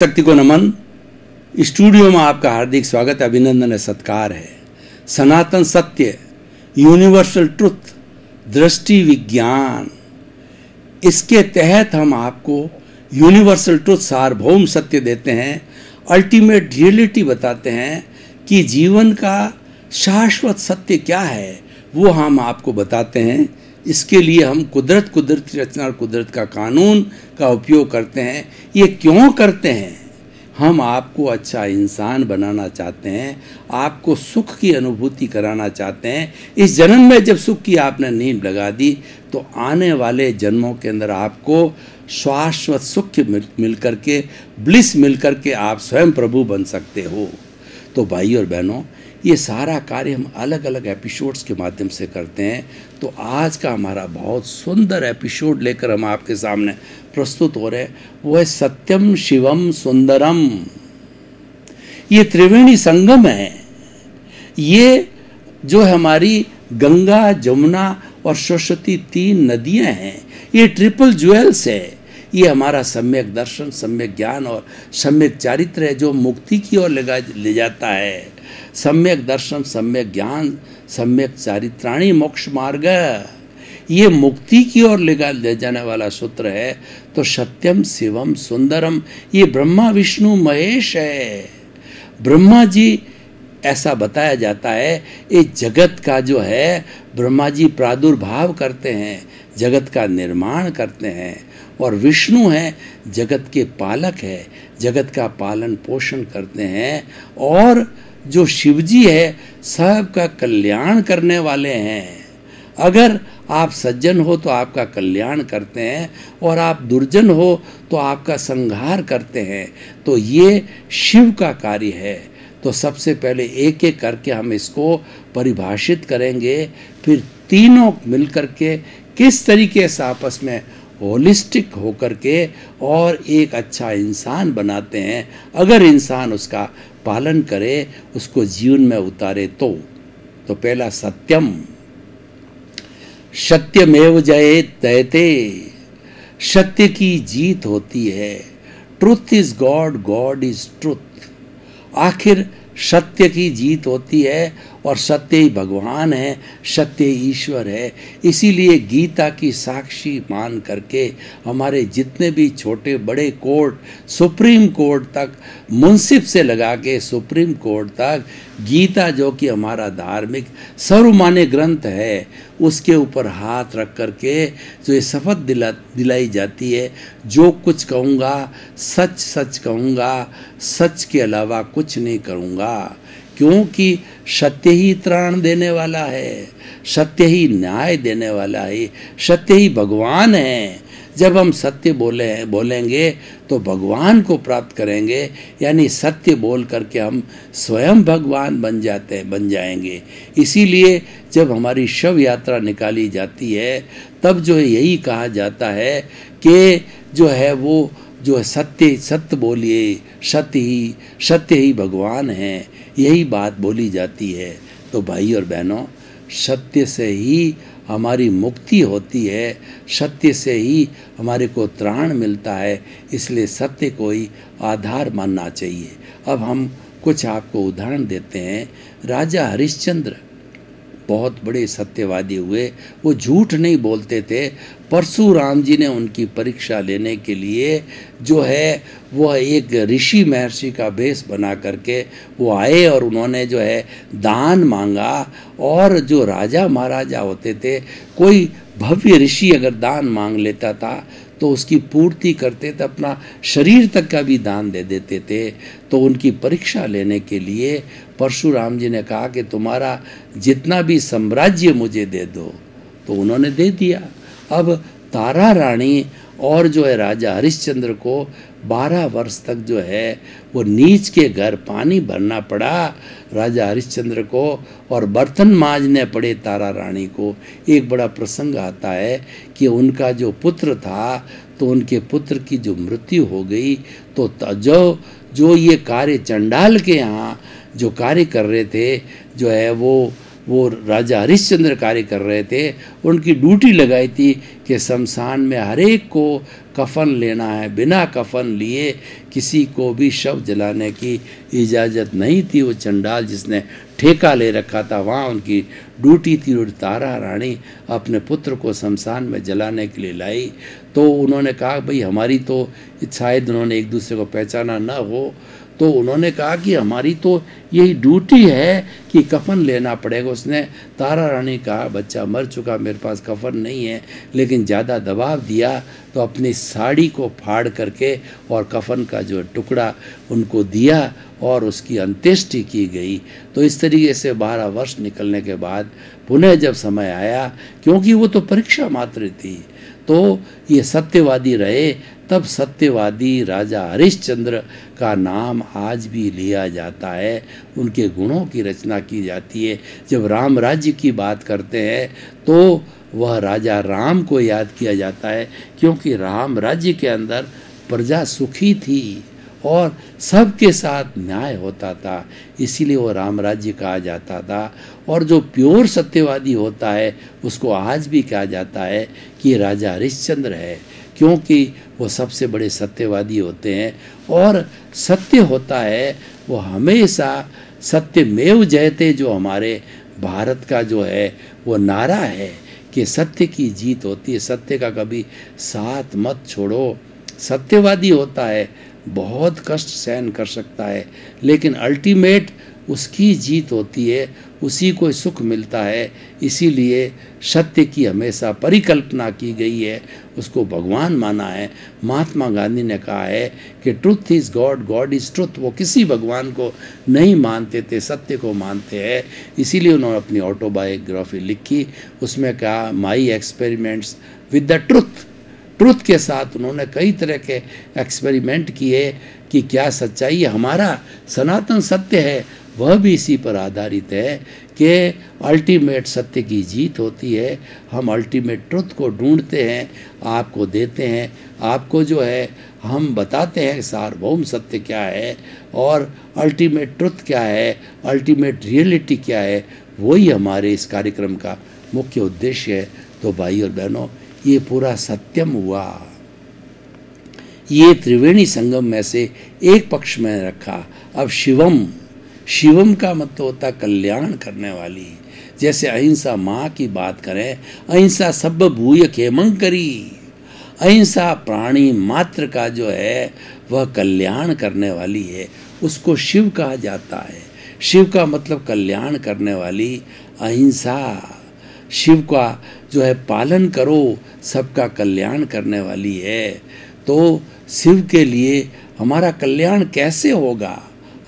शक्ति को नमन। स्टूडियो में आपका हार्दिक स्वागत, अभिनंदन है, सत्कार है। सनातन सत्य, यूनिवर्सल ट्रुथ, दृष्टि विज्ञान, इसके तहत हम आपको यूनिवर्सल ट्रुथ, सार्वभौम सत्य देते हैं, अल्टीमेट रियलिटी बताते हैं कि जीवन का शाश्वत सत्य क्या है, वो हम आपको बताते हैं। इसके लिए हम कुदरती रचना और कुदरत का कानून का उपयोग करते हैं। ये क्यों करते हैं? हम आपको अच्छा इंसान बनाना चाहते हैं, आपको सुख की अनुभूति कराना चाहते हैं। इस जन्म में जब सुख की आपने नींव लगा दी तो आने वाले जन्मों के अंदर आपको शाश्वत सुख मिल करके, ब्लिस मिल करके आप स्वयं प्रभु बन सकते हो। तो भाई और बहनों, ये सारा कार्य हम अलग अलग एपिसोड्स के माध्यम से करते हैं। तो आज का हमारा बहुत सुंदर एपिसोड लेकर हम आपके सामने प्रस्तुत हो रहे हैं, वो है सत्यम शिवम सुंदरम। ये त्रिवेणी संगम है। ये जो हमारी गंगा, जमुना और सरस्वती तीन नदियां हैं, ये ट्रिपल ज्वेल्स है। ये हमारा सम्यक दर्शन, सम्यक ज्ञान और सम्यक चारित्र है, जो मुक्ति की ओर ले जाता है। सम्यक दर्शन, सम्यक ज्ञान, सम्यक चारित्राणी मोक्ष मार्ग, ये मुक्ति की ओर ले जाने वाला सूत्र है। तो सत्यम शिवम सुंदरम, ये ब्रह्मा विष्णु महेश है। ब्रह्मा जी, ऐसा बताया जाता है, इस जगत का जो है ब्रह्मा जी प्रादुर्भाव करते हैं, जगत का निर्माण करते हैं। और विष्णु हैं, जगत के पालक है, जगत का पालन पोषण करते हैं। और जो शिवजी है, सबका कल्याण करने वाले हैं। अगर आप सज्जन हो तो आपका कल्याण करते हैं, और आप दुर्जन हो तो आपका संहार करते हैं। तो ये शिव का कार्य है। तो सबसे पहले एक एक करके हम इसको परिभाषित करेंगे, फिर तीनों मिलकर के किस तरीके से आपस में होलिस्टिक होकर के और एक अच्छा इंसान बनाते हैं, अगर इंसान उसका पालन करे, उसको जीवन में उतारे तो पहला सत्यम, सत्यमेव जयते, सत्य की जीत होती है। Truth is God, God is truth. आखिर सत्य की जीत होती है, और सत्य ही भगवान है, सत्य ही ईश्वर है। इसीलिए गीता की साक्षी मान करके हमारे जितने भी छोटे बड़े कोर्ट, सुप्रीम कोर्ट तक, मुंसिफ से लगा के सुप्रीम कोर्ट तक, गीता जो कि हमारा धार्मिक सर्वमान्य ग्रंथ है, उसके ऊपर हाथ रख करके जो ये शपथ दिलाई जाती है, जो कुछ कहूँगा सच सच कहूँगा, सच के अलावा कुछ नहीं करूँगा। क्योंकि सत्य ही त्राण देने वाला है, सत्य ही न्याय देने वाला है, सत्य ही भगवान है। जब हम सत्य बोलेंगे तो भगवान को प्राप्त करेंगे, यानी सत्य बोल करके हम स्वयं भगवान बन जाएंगे। इसीलिए जब हमारी शव यात्रा निकाली जाती है, तब जो है यही कहा जाता है कि जो है वो जो सत्य बोलिए, सत्य ही भगवान है, यही बात बोली जाती है। तो भाई और बहनों, सत्य से ही हमारी मुक्ति होती है, सत्य से ही हमारे को त्राण मिलता है। इसलिए सत्य को ही आधार मानना चाहिए। अब हम कुछ आपको उदाहरण देते हैं। राजा हरिश्चंद्र बहुत बड़े सत्यवादी हुए, वो झूठ नहीं बोलते थे। परशुराम जी ने उनकी परीक्षा लेने के लिए जो है वो एक ऋषि महर्षि का भेष बना करके वो आए, और उन्होंने जो है दान मांगा। और जो राजा महाराजा होते थे, कोई भव्य ऋषि अगर दान मांग लेता था तो उसकी पूर्ति करते थे, अपना शरीर तक का भी दान दे देते थे। तो उनकी परीक्षा लेने के लिए परशुराम जी ने कहा कि तुम्हारा जितना भी साम्राज्य मुझे दे दो। तो उन्होंने दे दिया। अब तारा रानी और जो है राजा हरिश्चंद्र को 12 वर्ष तक जो है वो नीच के घर पानी भरना पड़ा राजा हरिश्चंद्र को, और बर्तन मांजने पड़े तारा रानी को। एक बड़ा प्रसंग आता है कि उनका जो पुत्र था, तो उनके पुत्र की जो मृत्यु हो गई, तो जो ये कार्य चंडाल के यहाँ जो कार्य कर रहे थे, जो है वो राजा हरिश्चंद्र कार्य कर रहे थे, उनकी ड्यूटी लगाई थी कि शमशान में हर एक को कफन लेना है, बिना कफन लिए किसी को भी शव जलाने की इजाज़त नहीं थी। वो चंडाल जिसने ठेका ले रखा था वहाँ उनकी ड्यूटी थी। और तारा रानी अपने पुत्र को शमशान में जलाने के लिए लाई। तो उन्होंने कहा भाई हमारी तो, शायद उन्होंने एक दूसरे को पहचाना ना हो, तो उन्होंने कहा कि हमारी तो यही ड्यूटी है कि कफन लेना पड़ेगा। उसने तारा रानी कहा बच्चा मर चुका, मेरे पास कफन नहीं है, लेकिन ज़्यादा दबाव दिया तो अपनी साड़ी को फाड़ करके और कफन का जो टुकड़ा उनको दिया और उसकी अंत्येष्टि की गई। तो इस तरीके से 12 वर्ष निकलने के बाद पुनः जब समय आया, क्योंकि वो तो परीक्षा मात्र थी, तो ये सत्यवादी रहे, तब सत्यवादी राजा हरिश्चंद्र का नाम आज भी लिया जाता है, उनके गुणों की रचना की जाती है। जब राम राज्य की बात करते हैं तो वह राजा राम को याद किया जाता है, क्योंकि राम राज्य के अंदर प्रजा सुखी थी और सबके साथ न्याय होता था, इसीलिए वो राम राज्य कहा जाता था। और जो प्योर सत्यवादी होता है उसको आज भी कहा जाता है कि राजा हरिश्चंद्र है, क्योंकि वो सबसे बड़े सत्यवादी होते हैं। और सत्य होता है वो हमेशा सत्यमेव जयते, जो हमारे भारत का जो है वो नारा है कि सत्य की जीत होती है, सत्य का कभी साथ मत छोड़ो। सत्यवादी होता है बहुत कष्ट सहन कर सकता है, लेकिन अल्टीमेट उसकी जीत होती है, उसी को सुख मिलता है। इसीलिए सत्य की हमेशा परिकल्पना की गई है, उसको भगवान माना है। महात्मा गांधी ने कहा है कि truth is God, God is truth. वो किसी भगवान को नहीं मानते थे, सत्य को मानते हैं। इसीलिए उन्होंने अपनी ऑटोबायोग्राफी लिखी, उसमें कहा my experiments with the truth. Truth के साथ उन्होंने कई तरह के एक्सपेरिमेंट किए कि क्या सच्चाई हमारा सनातन सत्य है, वह भी इसी पर आधारित है कि अल्टीमेट सत्य की जीत होती है। हम अल्टीमेट ट्रुथ को ढूंढते हैं, आपको देते हैं, आपको जो है हम बताते हैं सार्वभौम सत्य क्या है और अल्टीमेट ट्रुथ क्या है, अल्टीमेट रियलिटी क्या है, वही हमारे इस कार्यक्रम का मुख्य उद्देश्य है। तो भाई और बहनों, ये पूरा सत्यम हुआ, ये त्रिवेणी संगम में से एक पक्ष में रखा। अब शिवम, शिवम का मतलब होता कल्याण करने वाली। जैसे अहिंसा माँ की बात करें, अहिंसा सब भूय खेमंकरी, अहिंसा प्राणी मात्र का जो है वह कल्याण करने वाली है, उसको शिव कहा जाता है। शिव का मतलब कल्याण करने वाली अहिंसा, शिव का जो है पालन करो, सबका कल्याण करने वाली है। तो शिव के लिए हमारा कल्याण कैसे होगा?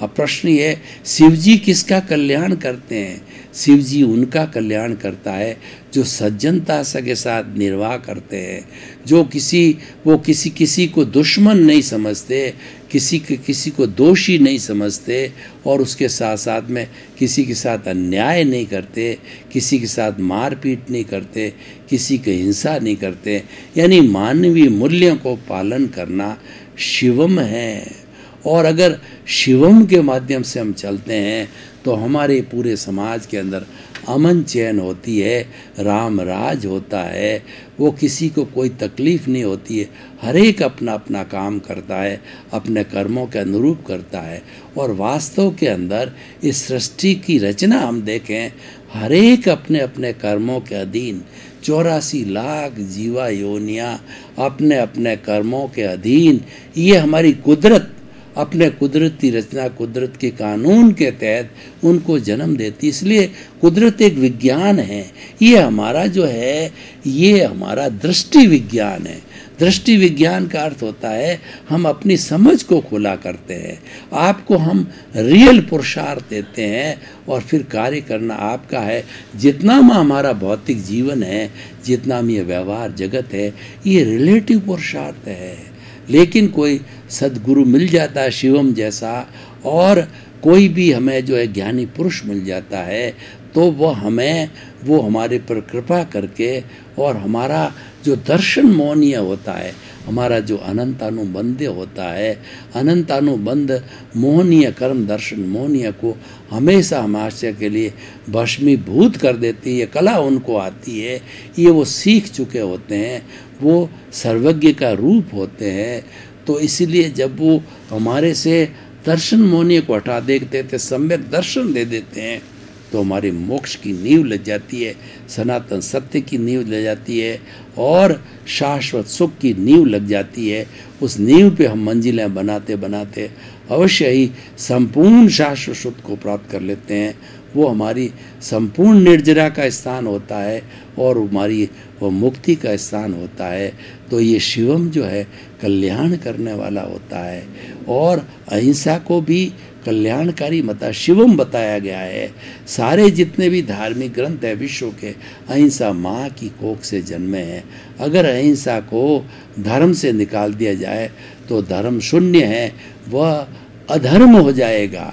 अब प्रश्न ये, शिव जी किसका कल्याण करते हैं? शिव जी उनका कल्याण करता है जो सज्जनता के साथ निर्वाह करते हैं, जो किसी को दुश्मन नहीं समझते, किसी को दोषी नहीं समझते और उसके साथ साथ में किसी के साथ अन्याय नहीं करते, किसी के साथ मारपीट नहीं करते, किसी की हिंसा नहीं करते। यानी मानवीय मूल्यों को पालन करना शिवम है। और अगर शिवम के माध्यम से हम चलते हैं तो हमारे पूरे समाज के अंदर अमन चैन होती है, राम राज होता है, वो किसी को कोई तकलीफ़ नहीं होती है, हर एक अपना अपना काम करता है, अपने कर्मों के अनुरूप करता है। और वास्तव के अंदर इस सृष्टि की रचना हम देखें, हर एक अपने अपने कर्मों के अधीन, 84 लाख जीवा योनियाँ अपने अपने कर्मों के अधीन। ये हमारी कुदरत अपने कुदरती रचना, कुदरत के कानून के तहत उनको जन्म देती। इसलिए कुदरत एक विज्ञान है। ये हमारा जो है, ये हमारा दृष्टि विज्ञान है। दृष्टि विज्ञान का अर्थ होता है हम अपनी समझ को खुला करते हैं, आपको हम रियल पुरुषार्थ देते हैं और फिर कार्य करना आपका है। जितना हमारा भौतिक जीवन है, जितना ये व्यवहार जगत है, ये रिलेटिव पुरुषार्थ है। लेकिन कोई सद्गुरु मिल जाता है शिवम जैसा, और कोई भी हमें जो है ज्ञानी पुरुष मिल जाता है, तो वो हमारे पर कृपा करके और हमारा जो दर्शन मोहनीय होता है, हमारा जो अनंतानुबंध होता है, अनंतानुबंध मोहनीय कर्म दर्शन मोहनीय को हमेशा हमारे के लिए भस्मीभूत कर देती है। कला उनको आती है, ये वो सीख चुके होते हैं, वो सर्वज्ञ का रूप होते हैं। तो इसीलिए जब वो हमारे से दर्शन मोहनीय को हटा देते थे, सम्यक दर्शन दे देते हैं, तो हमारे मोक्ष की नींव लग जाती है, सनातन सत्य की नींव लग जाती है और शाश्वत सुख की नींव लग जाती है। उस नींव पे हम मंजिलें बनाते बनाते अवश्य ही संपूर्ण शाश्वत सुख को प्राप्त कर लेते हैं। वो हमारी संपूर्ण निर्जरा का स्थान होता है और हमारी वो मुक्ति का स्थान होता है। तो ये शिवम जो है कल्याण करने वाला होता है और अहिंसा को भी कल्याणकारी मता शिवम बताया गया है। सारे जितने भी धार्मिक ग्रंथ है विश्व के, अहिंसा माँ की कोख से जन्मे हैं। अगर अहिंसा को धर्म से निकाल दिया जाए तो धर्म शून्य है, वह अधर्म हो जाएगा,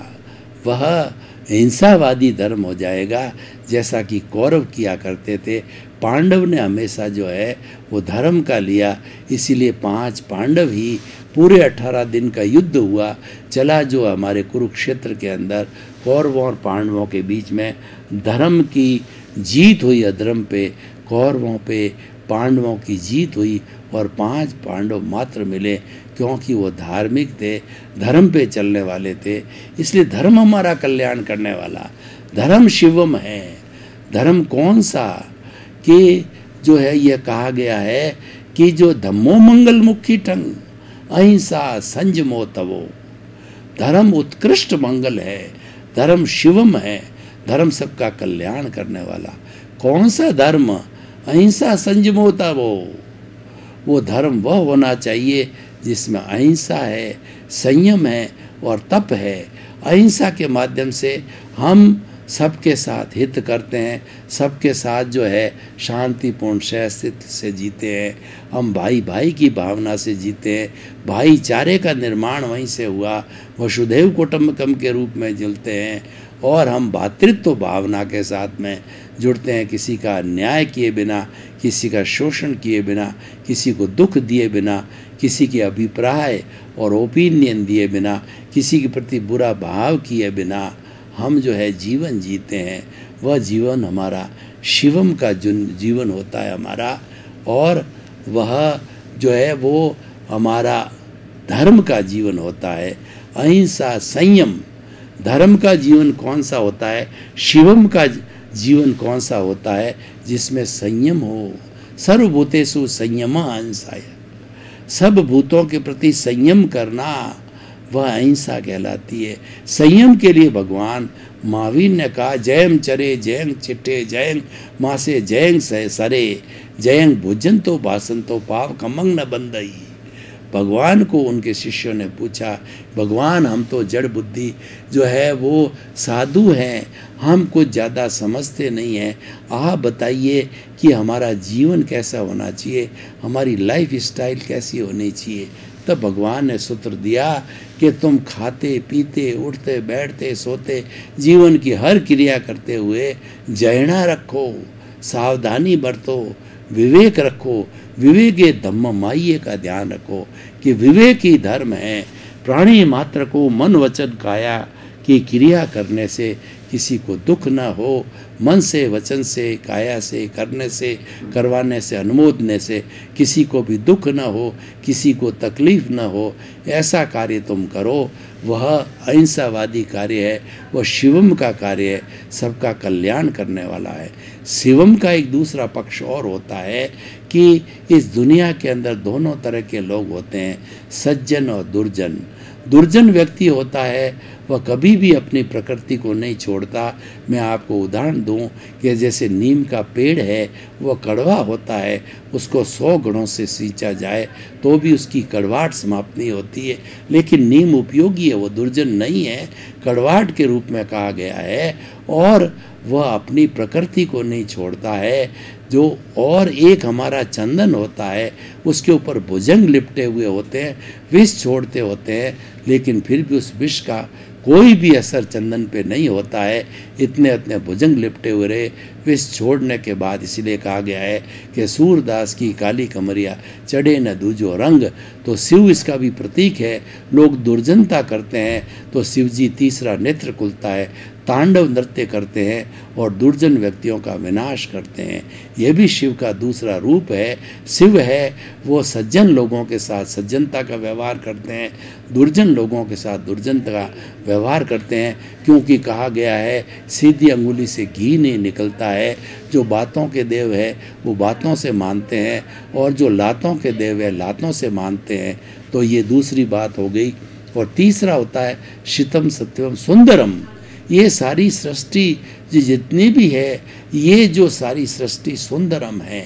वह हिंसावादी धर्म हो जाएगा, जैसा कि कौरव किया करते थे। पांडव ने हमेशा जो है वो धर्म का लिया, इसीलिए 5 पांडव ही पूरे 18 दिन का युद्ध हुआ चला, जो हमारे कुरुक्षेत्र के अंदर कौरवों और पांडवों के बीच में धर्म की जीत हुई, अधर्म पे कौरवों पे पांडवों की जीत हुई और 5 पांडव मात्र मिले, क्योंकि वो धार्मिक थे, धर्म पे चलने वाले थे। इसलिए धर्म हमारा कल्याण करने वाला, धर्म शिवम है। धर्म कौन सा कि जो है यह कहा गया है कि जो धम्मो मंगल मुखी ठंग अहिंसा संजमो तवो, धर्म उत्कृष्ट मंगल है, धर्म शिवम है, धर्म सबका कल्याण करने वाला। कौन सा धर्म? अहिंसा संजमो तवो। वो धर्म वह होना चाहिए जिसमें अहिंसा है, संयम है और तप है। अहिंसा के माध्यम से हम सबके साथ हित करते हैं, सबके साथ जो है शांतिपूर्ण सहस्तित्व से जीते हैं, हम भाई भाई की भावना से जीते हैं, भाईचारे का निर्माण वहीं से हुआ, वसुधैव कुटुंबकम के रूप में जुलते हैं और हम भातृत्व भावना के साथ में जुड़ते हैं, किसी का अन्याय किए बिना, किसी का शोषण किए बिना, किसी को दुख दिए बिना, किसी के अभिप्राय और ओपिनियन दिए बिना, किसी के प्रति बुरा भाव किए बिना हम जो है जीवन जीते हैं। वह जीवन हमारा शिवम का जीवन होता है हमारा, और वह जो है वो हमारा धर्म का जीवन होता है। अहिंसा संयम, धर्म का जीवन कौन सा होता है? शिवम का जीवन कौन सा होता है? जिसमें संयम हो। सर्वभूतेषु संयम अहिंसा, सब भूतों के प्रति संयम करना वह अहिंसा कहलाती है। संयम के लिए भगवान महावीर ने कहा, जयम चरे जयंग चिट्टे जयंग मासे जयंग सरे जयंग भुजंतो भासंतो पाव कमंग न बंदई। भगवान को उनके शिष्यों ने पूछा, भगवान हम तो जड़ बुद्धि जो है वो साधु हैं, हम कुछ ज़्यादा समझते नहीं हैं, आप बताइए कि हमारा जीवन कैसा होना चाहिए, हमारी लाइफ स्टाइल कैसी होनी चाहिए। तब भगवान ने सूत्र दिया कि तुम खाते पीते उठते बैठते सोते जीवन की हर क्रिया करते हुए जयना रखो, सावधानी बरतो, विवेक रखो, विवेके धम्म माइये का ध्यान रखो कि विवेक ही धर्म है। प्राणी मात्र को मन वचन काया की क्रिया करने से किसी को दुख न हो, मन से वचन से काया से करने से करवाने से अनुमोदने से किसी को भी दुख न हो, किसी को तकलीफ न हो, ऐसा कार्य तुम करो। वह अहिंसावादी कार्य है, वह शिवम का कार्य है, सबका कल्याण करने वाला है। शिवम का एक दूसरा पक्ष और होता है कि इस दुनिया के अंदर दोनों तरह के लोग होते हैं, सज्जन और दुर्जन। दुर्जन व्यक्ति होता है वह कभी भी अपनी प्रकृति को नहीं छोड़ता। मैं आपको उदाहरण दूं कि जैसे नीम का पेड़ है वह कड़वा होता है, उसको 100 गुणों से सींचा जाए तो भी उसकी कड़वाहट समाप्त नहीं होती है, लेकिन नीम उपयोगी है, वो दुर्जन नहीं है, कड़वाहट के रूप में कहा गया है। और वह अपनी प्रकृति को नहीं छोड़ता है। जो और एक हमारा चंदन होता है, उसके ऊपर भुजंग लिपटे हुए होते हैं, विष छोड़ते होते हैं, लेकिन फिर भी उस विष का कोई भी असर चंदन पे नहीं होता है। इतने इतने भुजंग लिपटे हुए रहे विष छोड़ने के बाद। इसलिए कहा गया है कि सूरदास की काली कमरिया चढ़े न दूजो रंग। तो शिव इसका भी प्रतीक है। लोग दुर्जनता करते हैं तो शिव जी तीसरा नेत्र खुलता है, तांडव नृत्य करते हैं और दुर्जन व्यक्तियों का विनाश करते हैं। यह भी शिव का दूसरा रूप है। शिव है वो सज्जन लोगों के साथ सज्जनता का व्यवहार करते हैं, दुर्जन लोगों के साथ दुर्जनता का व्यवहार करते हैं। क्योंकि कहा गया है सीधी अंगुली से घी नहीं निकलता है। जो बातों के देव है वो बातों से मानते हैं और जो लातों के देव है लातों से मानते हैं। तो ये दूसरी बात हो गई। और तीसरा होता है शितम सत्यम सुंदरम। ये सारी सृष्टि जितनी भी है, ये जो सारी सृष्टि सुंदरम है,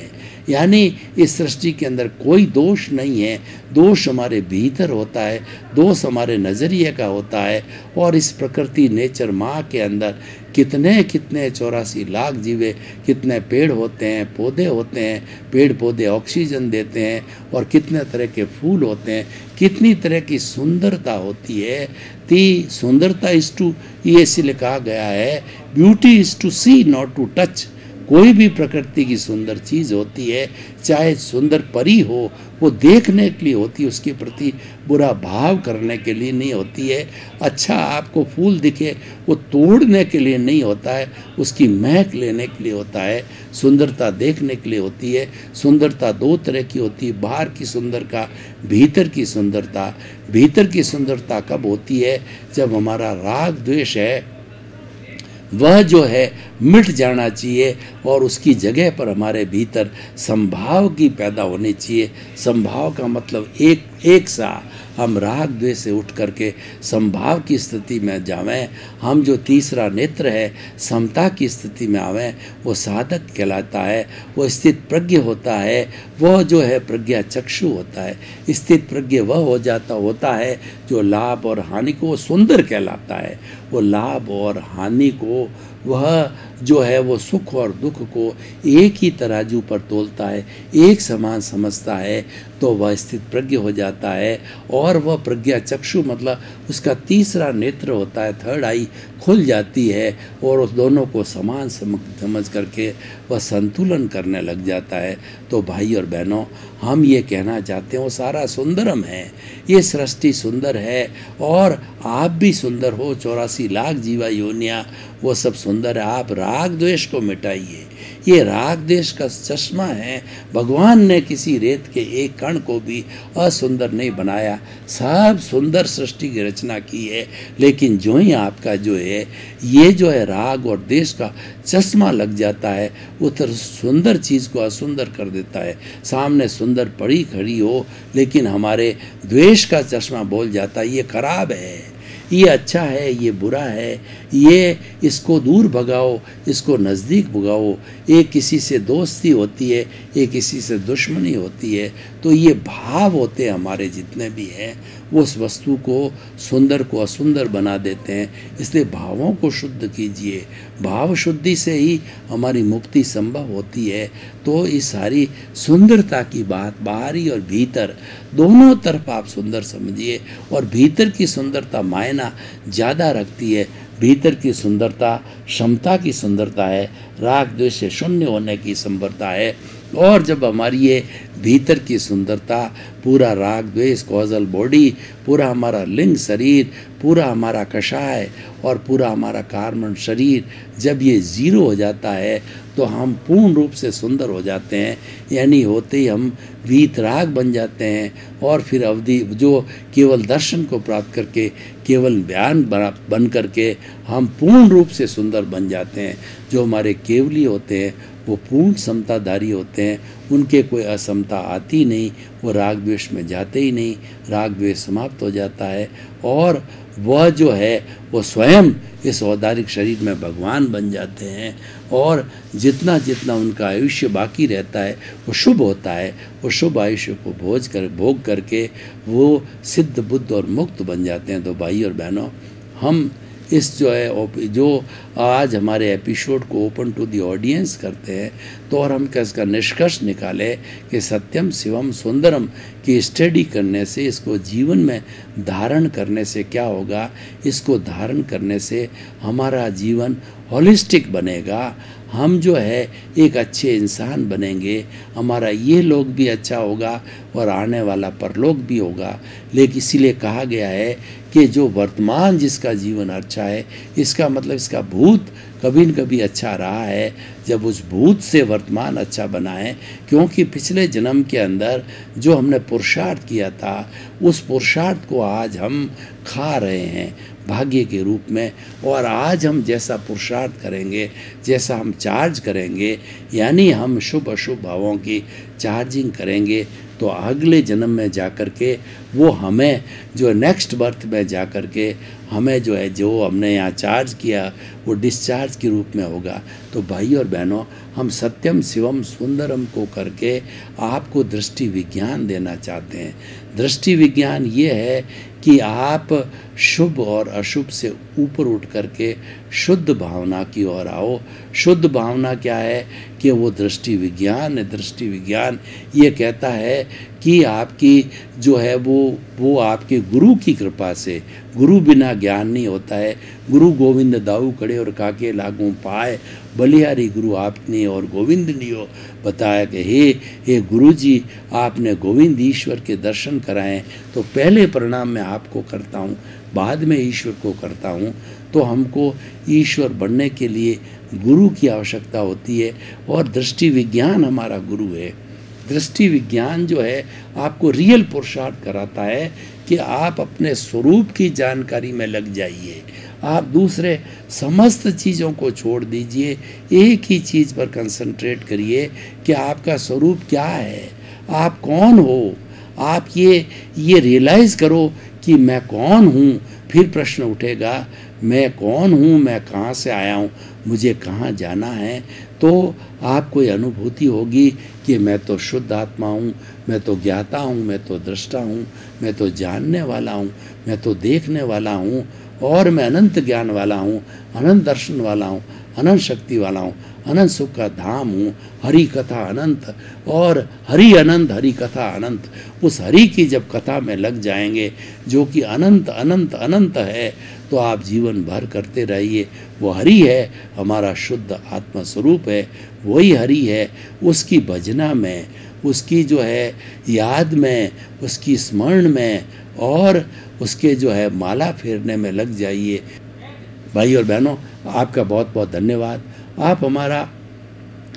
यानी इस सृष्टि के अंदर कोई दोष नहीं है। दोष हमारे भीतर होता है, दोष हमारे नज़रिए का होता है। और इस प्रकृति नेचर माँ के अंदर कितने कितने 84 लाख जीवे, कितने पेड़ होते हैं, पौधे होते हैं। पेड़ पौधे ऑक्सीजन देते हैं और कितने तरह के फूल होते हैं, कितनी तरह की सुंदरता होती है। ती सुंदरता इज टू, ये इसलिए कहा गया है beauty is to see not to touch. कोई भी प्रकृति की सुंदर चीज़ होती है, चाहे सुंदर परी हो, वो देखने के लिए होती है, उसके प्रति बुरा भाव करने के लिए नहीं होती है। अच्छा आपको फूल दिखे वो तोड़ने के लिए नहीं होता है, उसकी महक लेने के लिए होता है। सुंदरता देखने के लिए होती है। सुंदरता दो तरह की होती है, बाहर की सुंदरता, भीतर की सुंदरता। भीतर की सुंदरता कब होती है? जब हमारा राग द्वेष है वह जो है मिट जाना चाहिए और उसकी जगह पर हमारे भीतर संभाव की पैदा होनी चाहिए। संभाव का मतलब एक सा हम राग द्वेष से उठ करके संभाव की स्थिति में जावें। हम जो तीसरा नेत्र है समता की स्थिति में आवें, वो साधक कहलाता है। वो स्थित प्रज्ञ होता है, वह जो है प्रज्ञा चक्षु होता है। स्थित प्रज्ञ वह होता है जो लाभ और हानि को सुंदर कहलाता है। वो लाभ और हानि को, वह जो है वो सुख और दुख को एक ही तराजू पर तोलता है, एक समान समझता है, तो वह स्थित प्रज्ञ हो जाता है। और वह प्रज्ञा चक्षु मतलब उसका तीसरा नेत्र होता है, थर्ड आई खुल जाती है और उस दोनों को समान समझ करके वह संतुलन करने लग जाता है। तो भाई और बहनों, हम ये कहना चाहते हैं वो सारा सुंदरम है, ये सृष्टि सुंदर है और आप भी सुंदर हो। 84 लाख जीवा योनियाँ वो सब सुंदर है। आप राग द्वेष को मिटाइए। ये राग द्वेष का चश्मा है। भगवान ने किसी रेत के एक कण को भी असुंदर नहीं बनाया, सब सुंदर सृष्टि की रचना की है। लेकिन जो ही आपका जो है ये जो है राग और द्वेष का चश्मा लग जाता है, वो तो सुंदर चीज़ को असुंदर कर देता है। सामने सुंदर पड़ी खड़ी हो लेकिन हमारे द्वेष का चश्मा बोल जाता है ये खराब है, ये अच्छा है, ये बुरा है, ये इसको दूर भगाओ, इसको नज़दीक भगाओ। एक किसी से दोस्ती होती है, एक किसी से दुश्मनी होती है। तो ये भाव होते हैं हमारे जितने भी हैं, वो उस वस्तु को सुंदर को असुंदर बना देते हैं। इसलिए भावों को शुद्ध कीजिए। भाव शुद्धि से ही हमारी मुक्ति संभव होती है। तो इस सारी सुंदरता की बात बाहरी और भीतर दोनों तरफ आप सुंदर समझिए। और भीतर की सुंदरता मायना ज़्यादा रखती है। भीतर की सुंदरता क्षमता की सुंदरता है, राग द्वेष से शून्य होने की संभरता है। और जब हमारी ये भीतर की सुंदरता, पूरा राग द्वेष कॉजल बॉडी, पूरा हमारा लिंग शरीर, पूरा हमारा कषाय और पूरा हमारा कार्बन शरीर जब ये ज़ीरो हो जाता है तो हम पूर्ण रूप से सुंदर हो जाते हैं। यानी होते ही हम वीतराग बन जाते हैं। और फिर अवधि जो केवल दर्शन को प्राप्त करके केवल ज्ञान बन करके हम पूर्ण रूप से सुंदर बन जाते हैं। जो हमारे केवली होते हैं वो पूर्ण समताधारी होते हैं, उनके कोई असमता आती नहीं, वो राग द्वेष में जाते ही नहीं, राग द्वेष समाप्त हो जाता है। और वह जो है वो स्वयं इस औदारिक शरीर में भगवान बन जाते हैं। और जितना जितना उनका आयुष्य बाकी रहता है वो शुभ होता है। वो शुभ आयुष्य को भोग करके वो सिद्ध बुद्ध और मुक्त बन जाते हैं। तो भाई और बहनों, हम इस जो आज हमारे एपिसोड को ओपन टू दी ऑडियंस करते हैं, तो और हम इसका निष्कर्ष निकालें कि सत्यम शिवम सुंदरम कि स्टडी करने से, इसको जीवन में धारण करने से क्या होगा, इसको धारण करने से हमारा जीवन होलिस्टिक बनेगा, हम जो है एक अच्छे इंसान बनेंगे, हमारा ये लोग भी अच्छा होगा और आने वाला परलोक भी होगा। लेकिन इसीलिए कहा गया है कि जो वर्तमान जिसका जीवन अच्छा है, इसका मतलब इसका भूत कभी न कभी अच्छा रहा है, जब उस भूत से वर्तमान अच्छा बना है, क्योंकि पिछले जन्म के अंदर जो हमने पुरुषार्थ किया था, उस पुरुषार्थ को आज हम खा रहे हैं भाग्य के रूप में। और आज हम जैसा पुरुषार्थ करेंगे, जैसा हम चार्ज करेंगे, यानी हम शुभ अशुभ भावों की चार्जिंग करेंगे, तो अगले जन्म में जाकर के वो हमें जो नेक्स्ट बर्थ में जाकर के हमें जो है, जो हमने यहाँ चार्ज किया, वो डिस्चार्ज के रूप में होगा। तो भाई और बहनों, हम सत्यम शिवम सुंदरम को करके आपको दृष्टि विज्ञान देना चाहते हैं। दृष्टि विज्ञान ये है कि आप शुभ और अशुभ से ऊपर उठ करके शुद्ध भावना की ओर आओ। शुद्ध भावना क्या है कि वो दृष्टि विज्ञान है। दृष्टि विज्ञान ये कहता है कि आपकी जो है वो आपके गुरु की कृपा से, गुरु बिना ज्ञान नहीं होता है। गुरु गोविंद दाऊ कड़े और काके लागू पाए, बलिहारी गुरु आपने और गोविंद नियो बताया कि हे गुरु जी, आपने गोविंद ईश्वर के दर्शन कराएं, तो पहले प्रणाम मैं आपको करता हूँ, बाद में ईश्वर को करता हूँ। तो हमको ईश्वर बनने के लिए गुरु की आवश्यकता होती है, और दृष्टि विज्ञान हमारा गुरु है। दृष्टि विज्ञान जो है आपको रियल पुरुषार्थ कराता है कि आप अपने स्वरूप की जानकारी में लग जाइए। आप दूसरे समस्त चीज़ों को छोड़ दीजिए, एक ही चीज़ पर कंसंट्रेट करिए कि आपका स्वरूप क्या है, आप कौन हो। आप ये रियलाइज़ करो कि मैं कौन हूँ। फिर प्रश्न उठेगा, मैं कौन हूँ, मैं कहाँ से आया हूँ, मुझे कहाँ जाना है। तो आपको ये अनुभूति होगी कि मैं तो शुद्ध आत्मा हूँ, मैं तो ज्ञाता हूँ, मैं तो दृष्टा हूँ, मैं तो जानने वाला हूँ, मैं तो देखने वाला हूँ, और मैं अनंत ज्ञान वाला हूँ, अनंत दर्शन वाला हूँ, अनंत शक्ति वाला हूँ, अनंत सुख का धाम हूँ। हरि कथा अनंत, और हरि अनंत, हरि कथा अनंत। उस हरि की जब कथा में लग जाएंगे, जो कि अनंत अनंत अनंत है, तो आप जीवन भर करते रहिए। वो हरि है, हमारा शुद्ध आत्मा स्वरूप है, वही हरि है। उसकी भजना में, उसकी जो है याद में, उसकी स्मरण में, और उसके जो है माला फेरने में लग जाइए। भाई और बहनों, आपका बहुत बहुत धन्यवाद। आप हमारा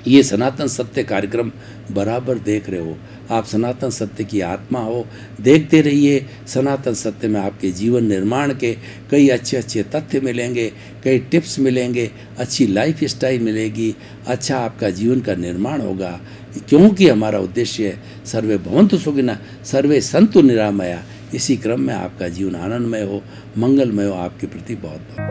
ये सनातन सत्य कार्यक्रम बराबर देख रहे हो। आप सनातन सत्य की आत्मा हो, देखते रहिए। सनातन सत्य में आपके जीवन निर्माण के कई अच्छे अच्छे तथ्य मिलेंगे, कई टिप्स मिलेंगे, अच्छी लाइफ स्टाइल मिलेगी, अच्छा आपका जीवन का निर्माण होगा। क्योंकि हमारा उद्देश्य है सर्वे भवन्तु सुखिनः, सर्वे सन्तु निरामया। इसी क्रम में आपका जीवन आनंदमय हो, मंगलमय हो। आपके प्रति बहुत बहुत